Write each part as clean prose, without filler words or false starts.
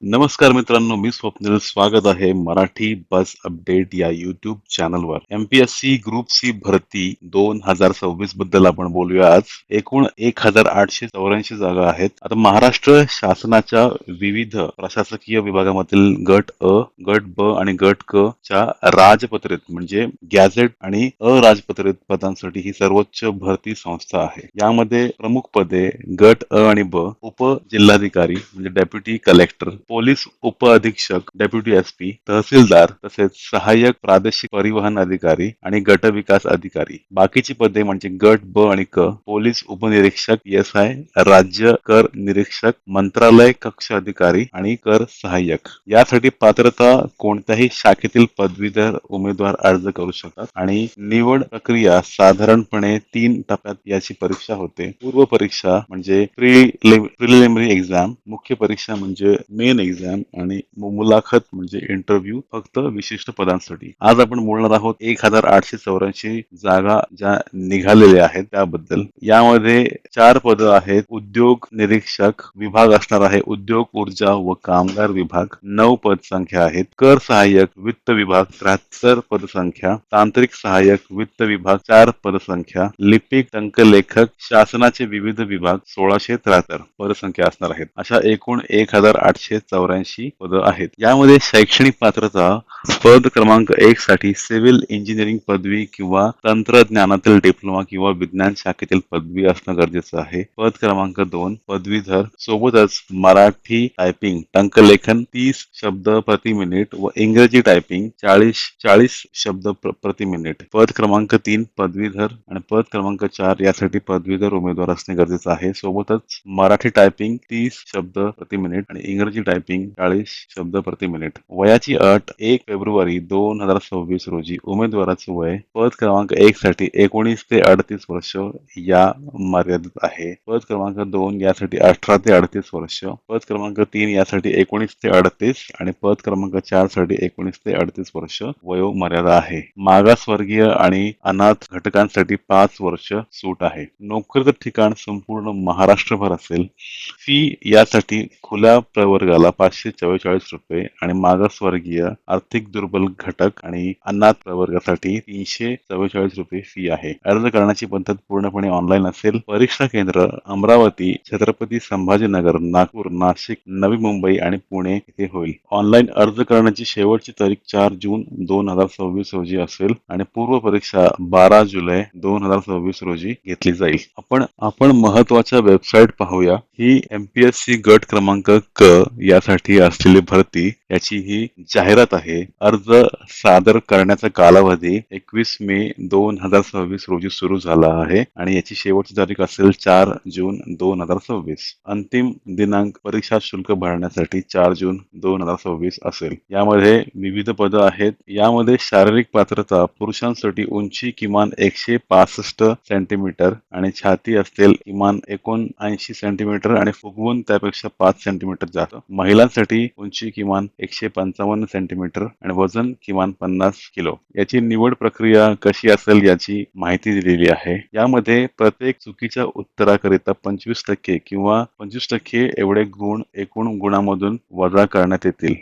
नमस्कार मित्रांनो, मी स्वप्नील. स्वागत आहे मराठी बस अपडेट या युट्यूब चॅनलवर. एमपीएससी ग्रुप सी भरती 2026 बद्दल आपण बोलूया आज. एकूण 1884 जागा आहेत. आता महाराष्ट्र शासनाच्या विविध प्रशासकीय विभागामधील गट अ, गट ब आणि गट क च्या राजपत्रित म्हणजे गॅझेट आणि अराजपत्रित पदांसाठी ही सर्वोच्च भरती संस्था आहे. यामध्ये प्रमुख पदे गट अ आणि ब, उप जिल्हाधिकारी म्हणजे डेप्युटी कलेक्टर, पोलीस उप अधीक्षक डेप्युटी एसपी, तहसीलदार तसेच सहाय्यक प्रादेशिक परिवहन अधिकारी आणि गट विकास अधिकारी. बाकीची पदे म्हणजे गट ब आणि क, पोलीस उपनिरीक्षक, एसआय, राज्य कर निरीक्षक, मंत्रालय कक्ष अधिकारी आणि कर सहाय्यक. यासाठी पात्रता कोणत्याही शाखेतील पदवीधर उमेदवार अर्ज करू शकतात आणि निवड प्रक्रिया साधारणपणे 3 टप्प्यात याची परीक्षा होते. पूर्व परीक्षा म्हणजे प्रिलिमिनरी एक्झाम, मुख्य परीक्षा म्हणजे मेन एक्झाम आणि मुलाखत म्हणजे इंटरव्ह्यू फक्त विशिष्ट पदांसाठी. आज आपण बोलणार आहोत 1884 जागा ज्या निघालेल्या आहेत त्याबद्दल. यामध्ये 4 पद आहेत. उद्योग निरीक्षक विभाग असणार आहे उद्योग, ऊर्जा व कामगार विभाग. 9 पद संख्या आहेत. कर सहाय्यक वित्त विभाग 73 पदसंख्या, तांत्रिक सहाय्यक वित्त विभाग 4 पदसंख्या, लिपिक टंकलेखक शासनाचे विविध विभाग 1673 पदसंख्या असणार आहेत. अशा एकूण 1884 पद आहेत. यामध्ये शैक्षणिक पात्रता पद क्रमांक 1 साठी सिव्हिल इंजिनिअरिंग पदवी किंवा तंत्रज्ञानातील डिप्लोमा किंवा विज्ञान शाखेतील पदवी असणं गरजेचं आहे. पद क्रमांक 2 पदवीधर सोबतच मराठी टायपिंग टंकलेखन 30 शब्द प्रति मिनिट व इंग्रजी टायपिंग 40 शब्द प्रति मिनिट. पद क्रमांक 3 पदवीधर आणि पद क्रमांक 4 यासाठी पदवीधर उमेदवार असणे गरजेचं आहे. सोबतच मराठी टायपिंग 30 शब्द प्रति मिनिट आणि इंग्रजी टायपिंग 40 शब्द प्रति मिनिट. वयाची अट 1 फेब्रुवारी 2026 रोजी उमेदवाराचे वय पद क्रमांक 1 साठी 19 ते 38 वर्ष या मर्यादित आहे. पद क्रमांक 2 यासाठी 18 ते 38 वर्ष, पद क्रमांक 3 यासाठी 19 ते 38 आणि पद क्रमांक 4 साठी 19 ते 38 वर्ष वयोमर्यादा आहे. मागासवर्गीय आणि अनाथ घटकांसाठी 5 वर्ष सूट आहे. नोकरीचं ठिकाण संपूर्ण महाराष्ट्रभर असेल. फी यासाठी खुल्या प्रवर्गाला 544 रुपये आणि मागासवर्गीय, आर्थिक दुर्बल घटक आणि अनाथ प्रवर्गासाठी 344 रुपये फी आहे. अर्ज करण्याची पद्धत पूर्णपणे ऑनलाईन असेल. परीक्षा केंद्र अमरावती, छत्रपती संभाजीनगर, नागपूर, नाशिक, नवी मुंबई आणि पुणे येथे होईल. ऑनलाईन अर्ज करण्याची शेवटची तारीख 4 जून 2026 रोजी असेल आणि पूर्व परीक्षा 12 जुलै 2026 रोजी घेतली जाईल. आपण महत्वाच्या वेबसाईट पाहूया. ही एमपीएससी गट क्रमांक क यासाठी असलेली भरती याची ही जाहिरात आहे. अर्ज सादर करण्याचा कालावधी 21 मे 2026 रोजी सुरू झाला आहे आणि याची शेवटची तारीख असेल 4 जून 2026. अंतिम दिनांक परीक्षा शुल्क भरण्यासाठी 4 जून 2026 असेल. यामध्ये विविध पद आहेत. यामध्ये शारीरिक पात्रता पुरुषांसाठी उंची किमान 165 सेंटीमीटर आणि छाती असतील किमान 79 सेंटीमीटर आणि फुगवून त्यापेक्षा 5 सेंटीमीटर जास्त. महिलांसाठी उंची किमान 155 सेंटीमीटर आणि वजन किमान 50 किलो. याची निवड प्रक्रिया कशी असेल याची माहिती दिलेली आहे. यामध्ये प्रत्येक चुकीच्या उत्तराकरिता 25% किंवा 25% एवढे गुण एकूण गुणामधून वजा करण्यात येतील.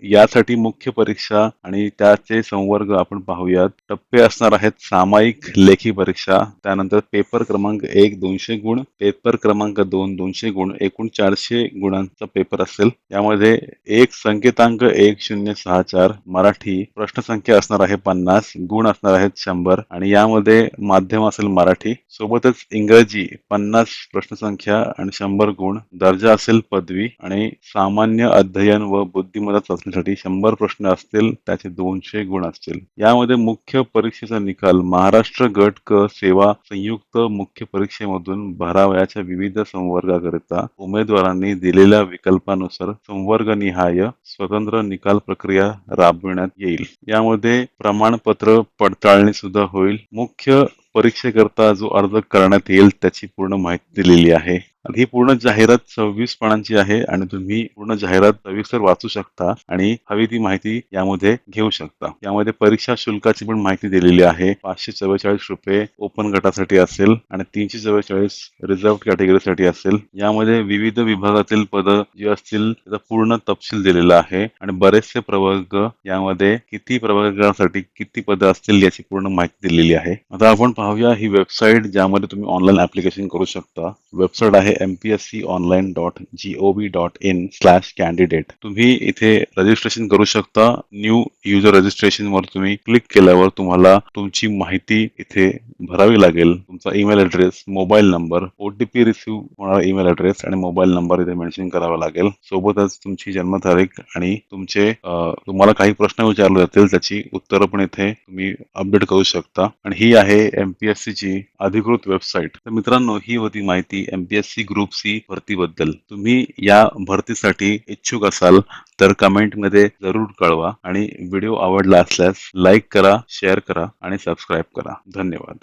यासाठी मुख्य परीक्षा आणि त्याचे संवर्ग आपण पाहूयात. टप्पे असणार आहेत. सामायिक लेखी परीक्षा, त्यानंतर पेपर क्रमांक 1 200 गुण, पेपर क्रमांक 2 200 गुण, एकूण 400 गुणांचा पेपर असेल. यामध्ये एक संकेतांक 1064 मराठी, प्रश्नसंख्या असणार आहे 50, गुण असणार आहेत 100 आणि यामध्ये माध्यम असेल मराठी. सोबतच इंग्रजी 50 प्रश्नसंख्या आणि 100 गुण, दर्जा असेल पदवी आणि सामान्य अध्ययन व बुद्धिमत्ता चाचणीसाठी 100 प्रश्न असतील, त्याचे 200 गुण असतील. यामध्ये मुख्य परीक्षेचा निकाल महाराष्ट्र गट क सेवा संयुक्त मुख्य परीक्षेमधून भरावयाच्या विविध संवर्गाकरिता उमेदवारांनी दिलेल्या विकल्पानुसार संवर्गनिहाय स्वतंत्र निकाल प्रक्रिया राबविण्यात येईल. यामध्ये प्रमाणपत्र पडताळणी सुद्धा होईल. मुख्य परीक्षेकरता जो अर्ज करण्यात येईल त्याची पूर्ण माहिती दिलेली आहे. आणि ही पूर्ण जाहिरात 26 पानांची आहे आणि तुम्ही पूर्ण जाहिरात सविस्तर वाचू शकता आणि हवी ती माहिती यामध्ये घेऊ शकता. यामध्ये परीक्षा शुल्काची पण माहिती दिलेली आहे. 544 रुपये ओपन गटासाठी असेल आणि 344 रिझर्व्ह कॅटेगरीसाठी असेल. यामध्ये विविध विभागातील पदं जी असतील त्याचा पूर्ण तपशील दिलेला आहे आणि बरेचसे प्रवर्ग यामध्ये किती प्रवर्गासाठी किती पदं असतील याची पूर्ण माहिती दिलेली आहे. आता आपण पाहूया ही वेबसाईट ज्यामध्ये तुम्ही ऑनलाईन ऍप्लिकेशन करू शकता. वेबसाईट आहे mpsconline.gov.in/candidate. तुम्ही इथे रजिस्ट्रेशन करू शकता. न्यू युजर रजिस्ट्रेशन वर तुम्ही क्लिक केल्यावर तुम्हाला तुमची माहिती इथे भरावी लागेल. तुमचा email address, mobile number, OTP receive होणारा ईमेल ऍड्रेस आणि मोबाईल नंबर इथे मेन्शन करावा लागेल. सोबतच तुमची जन्मतारीख आणि तुम्हाला काही प्रश्न विचारले जातील त्याची उत्तरं पण इथे तुम्ही अपडेट करू शकता. आणि ही आहे MPSC ची अधिकृत वेबसाईट. तर मित्रांनो, ही होती माहिती MPSC ग्रुप सी भरतीबद्दल. तुम्ही या भरतीसाठी इच्छुक असाल तर कमेंटमध्ये जरूर कळवा आणि व्हिडिओ आवडला असल्यास लाईक करा, शेअर करा आणि सबस्क्राईब करा. धन्यवाद.